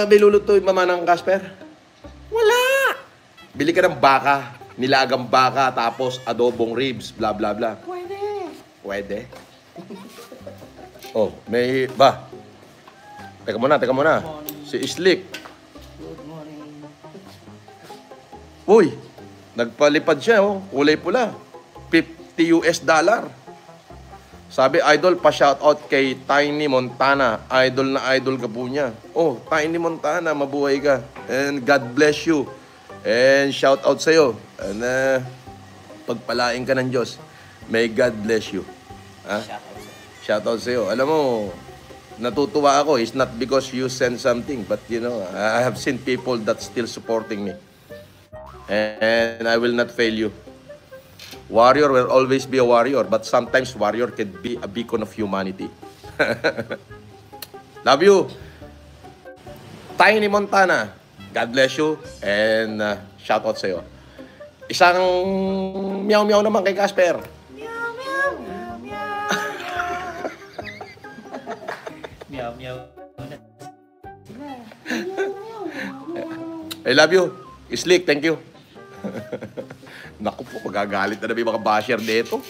May lulutuin mama ng Casper? Wala! Bili ka ng baka, nilagang baka, tapos adobong ribs, bla bla bla. Pwede. Pwede? Oh, may... Ba? Teka muna. Si Slick. Good morning. Uy, nagpalipad siya, oh. Kulay pula. $50. Sabi, idol, pa-shoutout kay Tiny Montana. Idol na idol ka po niya. Oh, Tiny Montana, mabuhay ka. And God bless you. And shoutout sa'yo. And pagpalain ka ng Diyos. May God bless you. Ha? Shoutout sa'yo. Alam mo, natutuwa ako. It's not because you send something, but you know, I have seen people that still supporting me. And I will not fail you. Warrior will always be a warrior, but sometimes warrior can be a beacon of humanity. Love you. Tiny Montana, God bless you, and shout out sa'yo. Isang meow-meow naman kay Casper. Meow, meow, meow, meow. Meow, meow. I love you. Slick, thank you. Naku po, magagalit na yung mga basher dito.